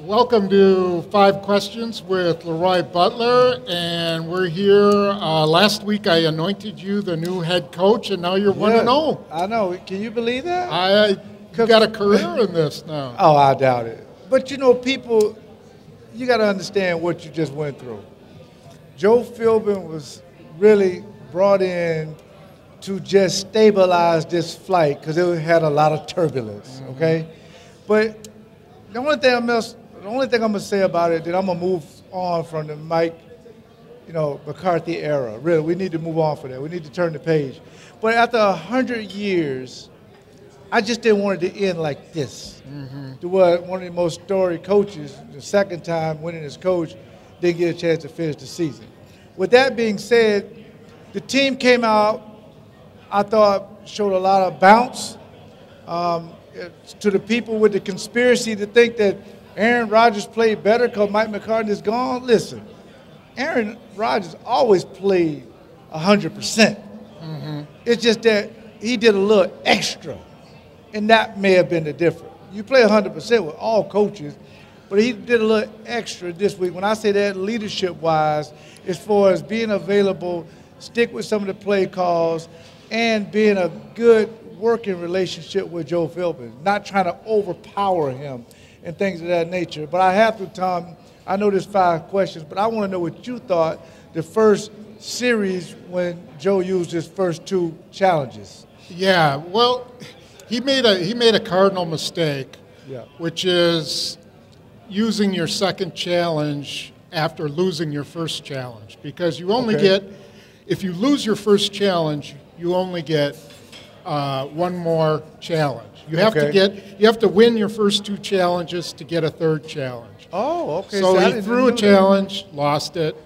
Welcome to 5 Questions with LeRoy Butler, and we're here. Last week I anointed you the new head coach, and now you're 1-0. I know. Can you believe that? You got a career in this now. Oh, I doubt it. But, you know, people, you got to understand what you just went through. Joe Philbin was really brought in to just stabilize this flight because it had a lot of turbulence, okay? But the only thing I'm going to say about it, that I'm going to move on from the Mike, McCarthy era. Really, we need to move on from that. We need to turn the page. But after 100 years, I just didn't want it to end like this. To what one of the most storied coaches, the second time winning as coach, didn't get a chance to finish the season. With that being said, the team came out, I thought, showed a lot of bounce. To the people with the conspiracy to think that Aaron Rodgers played better because Mike McCarthy is gone, listen, Aaron Rodgers always played 100%. It's just that he did a little extra, and that may have been the difference. You play 100% with all coaches, but he did a little extra this week. When I say that, leadership-wise, as far as being available, stick with some of the play calls, and being a good working relationship with Joe Philbin, not trying to overpower him and things of that nature. But I have to, Tom, I know there's 5 questions, but I want to know what you thought the first series when Joe used his first 2 challenges. Yeah, well, he made a cardinal mistake, which is using your second challenge after losing your first challenge, because you only get, if you lose your first challenge, you only get 1 more challenge. You have to win your first 2 challenges to get a 3rd challenge. Oh, okay. So he threw a challenge, lost it.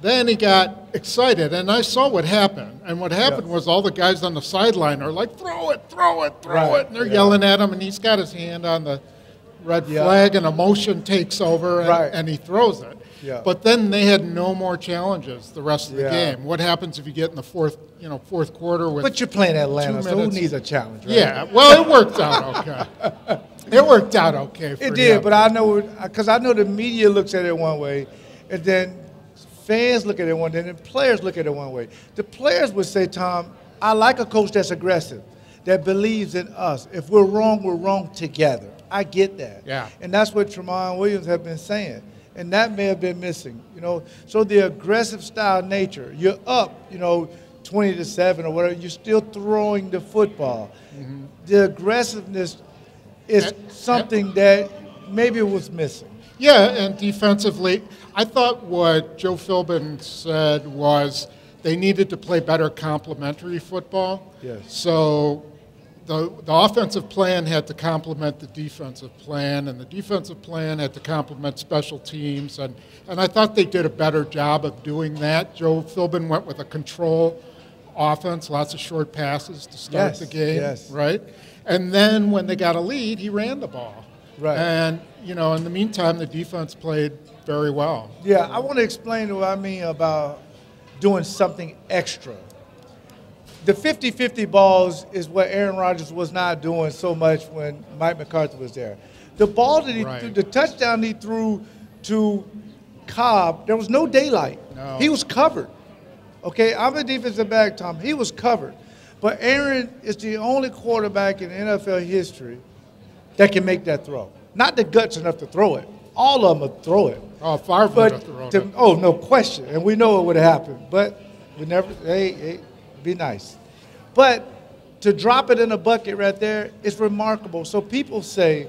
Then he got excited, and I saw what happened. And what happened was all the guys on the sideline are like, throw it, throw it, throw it. And they're yelling at him, and he's got his hand on the red flag, and emotion takes over, and he throws it. But then they had no more challenges the rest of the game. What happens if you get in the fourth quarter with? But you're playing Atlanta, so who needs a challenge, right? Yeah, well, it worked out okay. It worked out okay for him. It did, but I know, because I know the media looks at it one way, and then fans look at it one way, and then players look at it one way. The players would say, Tom, I like a coach that's aggressive, that believes in us. If we're wrong together. I get that. Yeah. And that's what Jamaal Williams have been saying. And that may have been missing, So the aggressive style nature, you're up, 20-7 or whatever, you're still throwing the football. The aggressiveness is something that maybe was missing. Yeah, and defensively, I thought what Joe Philbin said was they needed to play better complementary football. Yes. So the offensive plan had to complement the defensive plan, and the defensive plan had to complement special teams, and I thought they did a better job of doing that. Joe Philbin went with a control offense, lots of short passes to start the game, right? And then when they got a lead, he ran the ball. Right. And, in the meantime, the defense played very well. Yeah, I want to explain what I mean about doing something extra. The 50-50 balls is what Aaron Rodgers was not doing so much when Mike McCarthy was there. The ball that he threw, the touchdown he threw to Cobb, there was no daylight. No. He was covered. Okay, I'm a defensive back, Tom. He was covered. But Aaron is the only quarterback in NFL history that can make that throw. Not the guts enough to throw it. All of them would throw it. Oh, Favre would have thrown it. Oh, no question. And we know it would have happened. But we never, hey, be nice. But to drop it in a bucket right there is remarkable. So people say,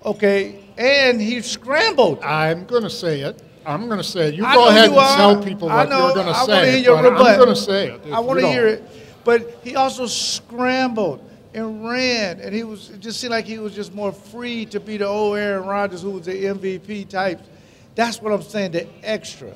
okay, and he scrambled. I'm going to say it. I'm going to say it. You go ahead and tell people what you're going to say. I want to hear your rebut. I'm going to say it. I want to hear it. But he also scrambled and ran, and it just seemed like he was just more free to be the old Aaron Rodgers who was the MVP type. That's what I'm saying, the extra.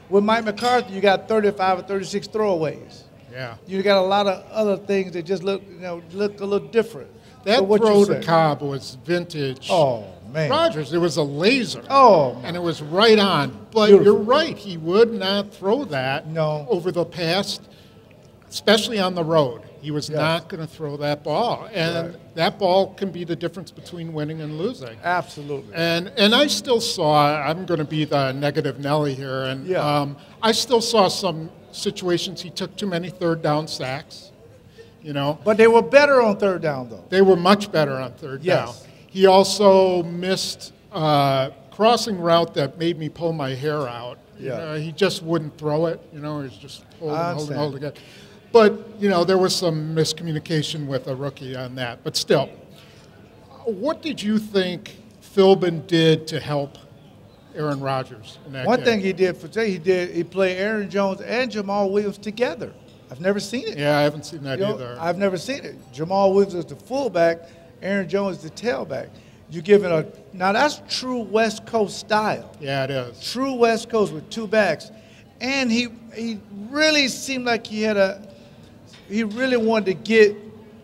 With Mike McCarthy, you got 35 or 36 throwaways. Yeah. You got a lot of other things that just look a little different. That throw to Cobb was vintage. Oh, man. Rodgers, it was a laser. Oh, man. And it was right on. But you're right, he would not throw that over the past, especially on the road. He was not going to throw that ball. And that ball can be the difference between winning and losing. Absolutely. And I still saw, I'm going to be the negative Nelly here, and I still saw some situations he took too many third down sacks, you know. But they were better on third down, though. They were much better on third down. He also missed crossing route that made me pull my hair out. You know, he just wouldn't throw it. You know, he was just holding it. But, you know, there was some miscommunication with a rookie on that. But still, what did you think Philbin did to help Aaron Rodgers in that game? One thing he did for Jay, he played Aaron Jones and Jamaal Williams together. I've never seen it. Yeah, I haven't seen that either. I've never seen it. Jamaal Williams is the fullback, Aaron Jones is the tailback. You give it now that's true West Coast style. Yeah, it is. True West Coast with two backs. And he really seemed like he really wanted to get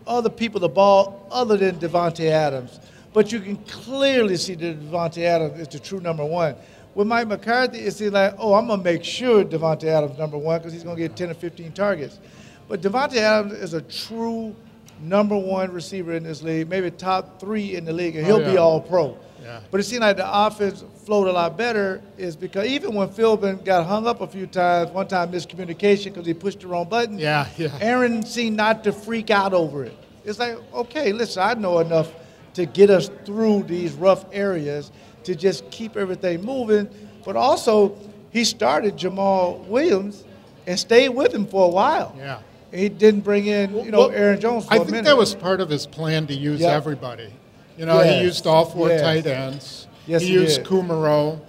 other people the ball other than Davante Adams. But you can clearly see that Davante Adams is the true number one. With Mike McCarthy, it's like, oh, I'm going to make sure Davante Adams number one because he's going to get 10 or 15 targets. But Davante Adams is a true number one receiver in this league, maybe top 3 in the league, and he'll be all pro. Yeah. But it seemed like the offense flowed a lot better is because even when Philbin got hung up a few times, one time miscommunication because he pushed the wrong button, Aaron seemed not to freak out over it. It's like, okay, listen, I know enough to get us through these rough areas to just keep everything moving. But also, he started Jamaal Williams and stayed with him for a while. Yeah. He didn't bring in, Aaron Jones for a minute. I think that was part of his plan to use everybody. You know, he used all 4 tight ends. Yes, he used Kumaro.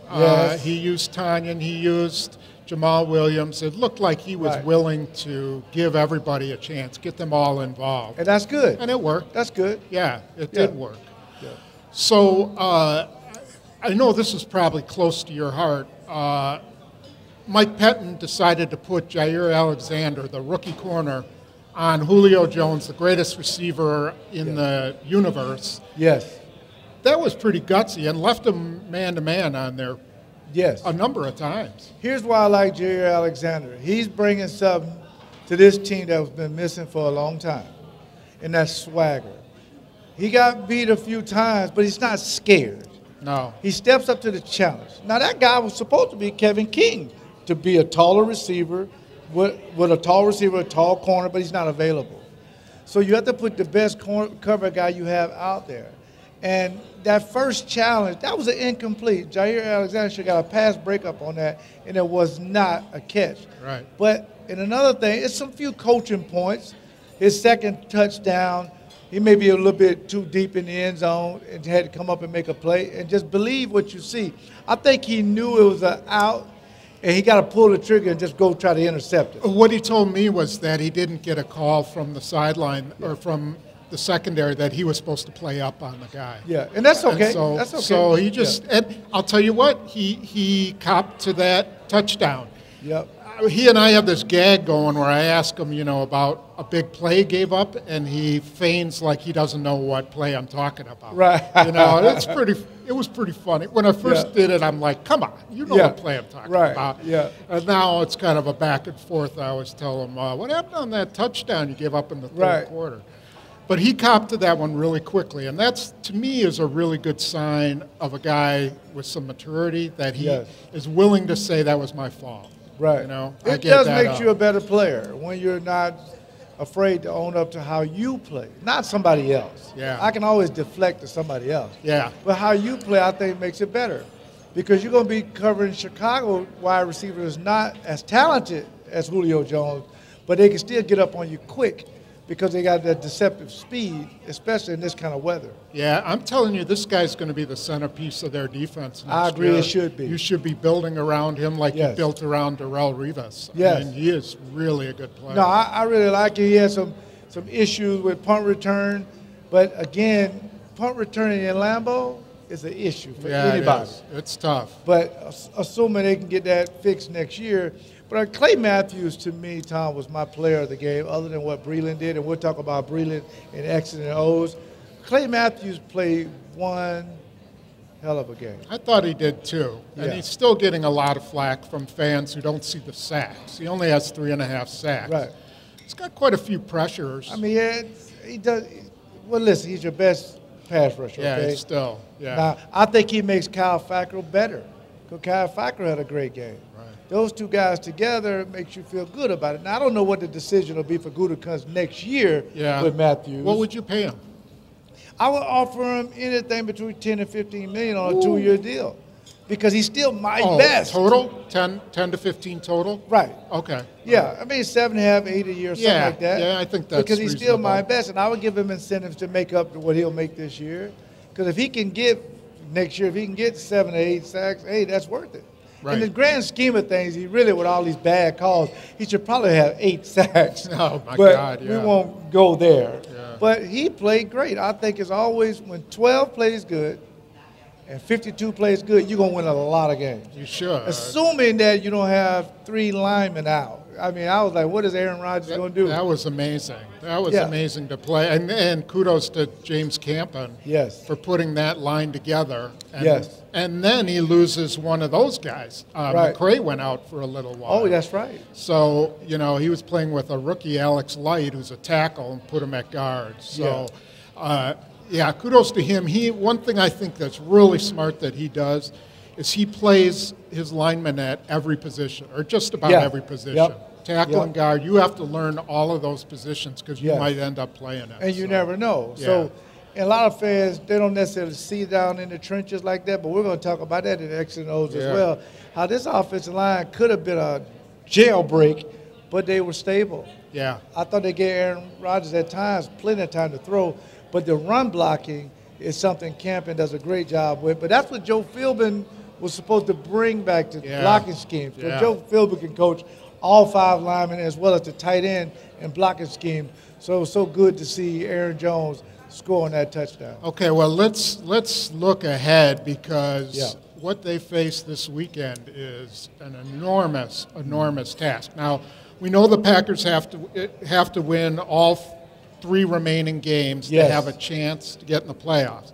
He used Tanyan. He used Jamaal Williams. It looked like he was willing to give everybody a chance, get them all involved. And that's good. And it worked. That's good. Yeah, it did work. Yeah. So I know this is probably close to your heart. Mike Pettin decided to put Jair Alexander, the rookie corner, on Julio Jones, the greatest receiver in the universe. Yes. That was pretty gutsy and left him man-to-man on there a number of times. Here's why I like Jair Alexander. He's bringing something to this team that has been missing for a long time, and that's swagger. He got beat a few times, but he's not scared. No. He steps up to the challenge. Now, that guy was supposed to be Kevin King, to be a taller receiver, with a tall receiver, a tall corner, but he's not available. So you have to put the best cover guy you have out there. And that first challenge, that was an incomplete. Jair Alexander should have got a pass breakup on that, and it was not a catch. Right. But in another thing, it's some few coaching points. His second touchdown, he may be a little bit too deep in the end zone and had to come up and make a play, and just believe what you see. I think he knew it was an out, and he got to pull the trigger and just go try to intercept it. What he told me was that he didn't get a call from the sideline or from the secondary that he was supposed to play up on the guy. Yeah, and that's okay. That's okay. So he just, and I'll tell you what, he copped to that touchdown. Yep. He and I have this gag going where I ask him, about a big play he gave up, and he feigns like he doesn't know what play I'm talking about. Right. It was pretty funny. When I first did it, I'm like, come on, you know what play I'm talking about. Yeah. And now it's kind of a back and forth. I always tell him, what happened on that touchdown you gave up in the third quarter? But he copped to that one really quickly, and that's, to me, is a really good sign of a guy with some maturity that he is willing to say that was my fault. Right. It does make you a better player when you're not afraid to own up to how you play, not somebody else. Yeah. I can always deflect to somebody else. Yeah. But how you play, I think, makes it better. Because you're going to be covering Chicago wide receivers not as talented as Julio Jones, but they can still get up on you quick because they got that deceptive speed, especially in this kind of weather. Yeah, I'm telling you, this guy's going to be the centerpiece of their defense next I agree, year. it should be. You should be building around him like you built around Darrelle Revis. Yes. I mean, he is really a good player. No, I really like it. He has some issues with punt return, but again, punt returning in Lambeau is an issue for anybody. It's tough. But assuming they can get that fixed next year. But Clay Matthews, to me, Tom, was my player of the game, other than what Breeland did, and we'll talk about Breeland and X's and O's. Clay Matthews played one hell of a game. I thought he did too, and he's still getting a lot of flack from fans who don't see the sacks. He only has 3.5 sacks. Right. He's got quite a few pressures. I mean, yeah, he does. Well, listen, he's your best pass rusher. Yeah, okay? still. Yeah. Now, I think he makes Kyle Fackrell better. Because Kyle Fackrell had a great game. Right. Those two guys together makes you feel good about it. Now, I don't know what the decision will be for Gutekunst next year with Matthews. What would you pay him? I would offer him anything between 10 and 15 million on a 2-year deal. Because he's still my best. Total? 10 to 15 total? Right. Okay. Yeah, I mean 7.5, 8 a year, something like that. Yeah, I think that's because he's reasonable. still my best, and I would give him incentives to make up to what he'll make this year. Because if he can get next year, if he can get 7 or 8 sacks, hey, that's worth it. Right. In the grand scheme of things, he really, with all these bad calls, he should probably have 8 sacks. Oh my but God! Yeah. we won't go there. Yeah. But he played great. I think it's always when 12 plays good and 52 plays good, you're going to win a lot of games. You should. Assuming that you don't have 3 linemen out. I mean, I was like, what is Aaron Rodgers going to do? That was amazing. That was amazing to play. And kudos to James Campen for putting that line together. And, and then he loses one of those guys. McCray went out for a little while. Oh, that's right. So, you know, he was playing with a rookie, Alex Light, who's a tackle, and put him at guard. So, kudos to him. One thing I think that's really smart that he does is he plays his linemen at every position, or just about every position. Tackle and guard, you have to learn all of those positions because you might end up playing it. And you never know. So, a lot of fans, they don't necessarily see down in the trenches like that, but we're going to talk about that in the X and O's as well. How this offensive line could have been a jailbreak, but they were stable. Yeah. I thought they gave Aaron Rodgers at times plenty of time to throw, but the run blocking is something Campen does a great job with. But that's what Joe Philbin was supposed to bring back to blocking scheme. So Joe Philbin can coach all 5 linemen as well as the tight end and blocking scheme. So it was so good to see Aaron Jones score on that touchdown. Okay, well, let's look ahead because what they face this weekend is an enormous task. Now, we know the Packers have to win all 3 remaining games to have a chance to get in the playoffs.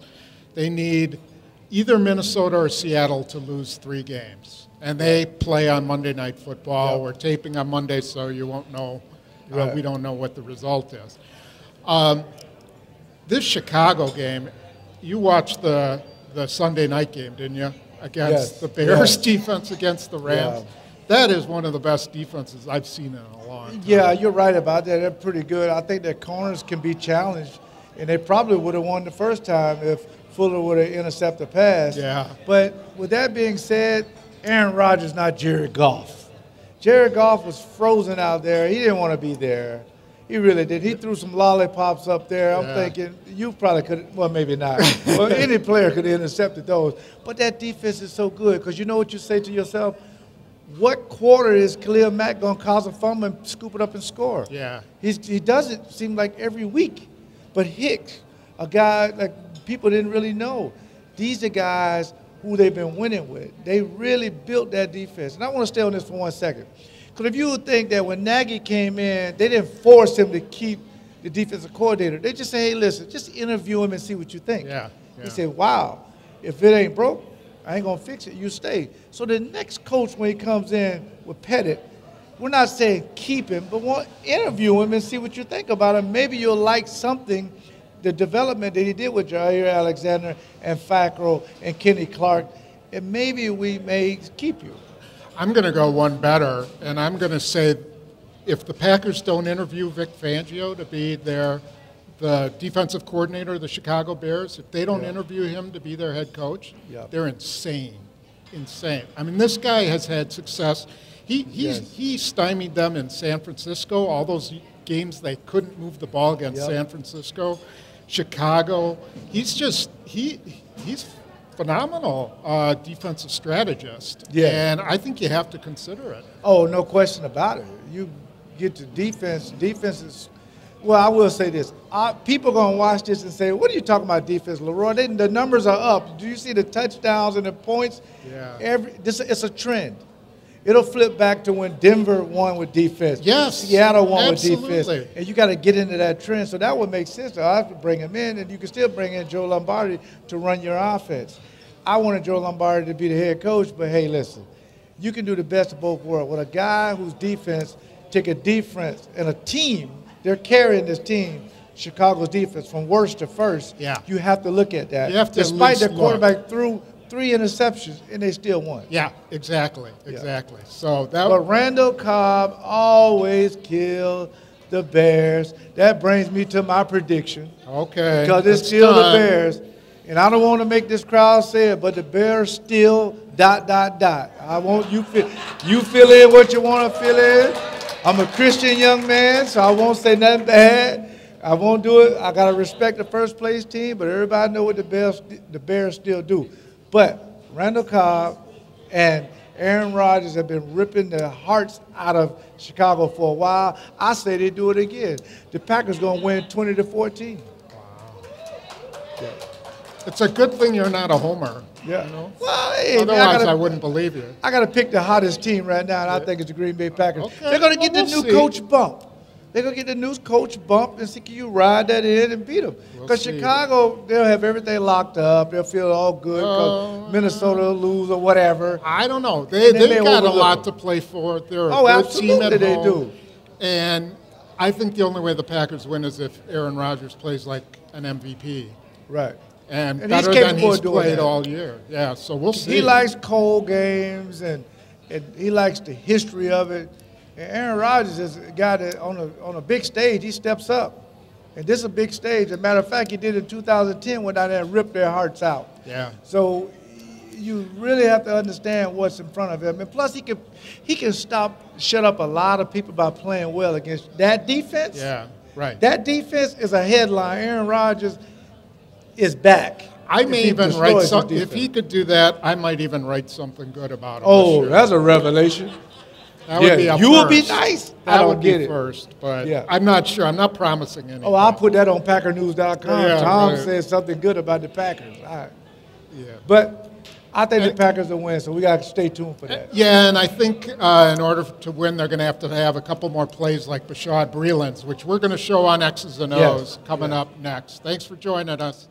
They need either Minnesota or Seattle to lose 3 games. And they play on Monday Night Football. We're taping on Monday, so you won't know. We don't know what the result is. This Chicago game, you watched the Sunday night game, didn't you? Against the Bears defense against the Rams. That is one of the best defenses I've seen in a long time. Yeah, you're right about that. They're pretty good. I think their corners can be challenged, and they probably would have won the first time if Fuller would have intercepted the pass. Yeah. But with that being said, Aaron Rodgers not Jared Goff. Jared Goff was frozen out there. He didn't want to be there. He really did. He threw some lollipops up there. I'm thinking you probably could, well, maybe not. Well, any player could have intercepted those. But that defense is so good because you know what you say to yourself? What quarter is Khalil Mack going to cause a fumble and scoop it up and score? Yeah. He does it, seem like, every week. But Hicks, a guy like people didn't really know. These are guys who they've been winning with. They really built that defense. And I want to stay on this for 1 second. Because if you would think that when Nagy came in, they didn't force him to keep the defensive coordinator. They just say, hey, listen, just interview him and see what you think. He said, wow, if it ain't broke, I ain't going to fix it. You stay. So the next coach, when he comes in with Pettit, we're not saying keep him, but we'll interview him and see what you think about him. Maybe you'll like something, the development that he did with Jair Alexander and Fackrell and Kenny Clark, and maybe we may keep you. I'm going to go one better, and I'm going to say if the Packers don't interview Vic Fangio to be the defensive coordinator of the Chicago Bears, if they don't interview him to be their head coach, they're insane. I mean, this guy has had success. He stymied them in San Francisco, all those games they couldn't move the ball against San Francisco. Chicago, he's phenomenal defensive strategist, and I think you have to consider it. Oh, no question about it. You get to defense is, well, I will say this. People are going to watch this and say, what are you talking about defense, LeRoy? The numbers are up. Do you see the touchdowns and the points? Yeah. It's a trend. It'll flip back to when Denver won with defense. Yes. Seattle won absolutely. with defense. And you got to get into that trend. So that would make sense. I have to bring him in, and you can still bring in Joe Lombardi to run your offense. I wanted Joe Lombardi to be the head coach, but hey, listen, you can do the best of both worlds. With a guy whose defense take a defense and a team. They're carrying this team, Chicago's defense, from worst to first. Yeah. You have to look at that. You have to Despite their look. quarterback threw 3 interceptions, and they still won. Yeah, exactly. Yeah. So But Randall Cobb always killed the Bears. That brings me to my prediction. Okay. Because it's still the Bears. And I don't want to make this crowd say it, but the Bears still ... I want you fill in what you want to fill in. I'm a Christian young man, so I won't say nothing bad. I won't do it. I got to respect the first place team, but everybody know what the Bears still do. But Randall Cobb and Aaron Rodgers have been ripping the hearts out of Chicago for a while. I say they do it again. The Packers going to win 20-14. Wow. Yeah. It's a good thing you're not a homer. Yeah. You know? Well, hey, otherwise, I wouldn't believe you. I got to pick the hottest team right now, and I think it's the Green Bay Packers. Okay. They're going to get the new coach bump. They're going to get the new coach bump and see can you ride that in and beat them. Because Chicago, they'll have everything locked up. They'll feel all good because Minnesota will lose or whatever. I don't know. They've got a lot to play for. They're a good team at home. They do. And I think the only way the Packers win is if Aaron Rodgers plays like an MVP. Right. And better than he's played all year. Yeah, so we'll see. He likes cold games, and he likes the history of it. And Aaron Rodgers is a guy that on a big stage, he steps up. And this is a big stage. As a matter of fact, he did it in 2010, went down there and ripped their hearts out. Yeah. So you really have to understand what's in front of him. And plus, he can shut up a lot of people by playing well against that defense. Yeah, right. That defense is a headline. Aaron Rodgers is back. I may even write something. If he could do that, I might even write something good about him. Oh, that's a revelation. That would be a you will be nice. That would be first, but I'm not sure. I'm not promising anything. Oh, I'll put that on PackerNews.com. Yeah, Tom says something good about the Packers. All right. Yeah. But I think the Packers will win, so we got to stay tuned for that. Yeah, and I think in order to win, they're going to have a couple more plays like Bashaud Breeland's, which we're going to show on X's and O's coming up next. Thanks for joining us.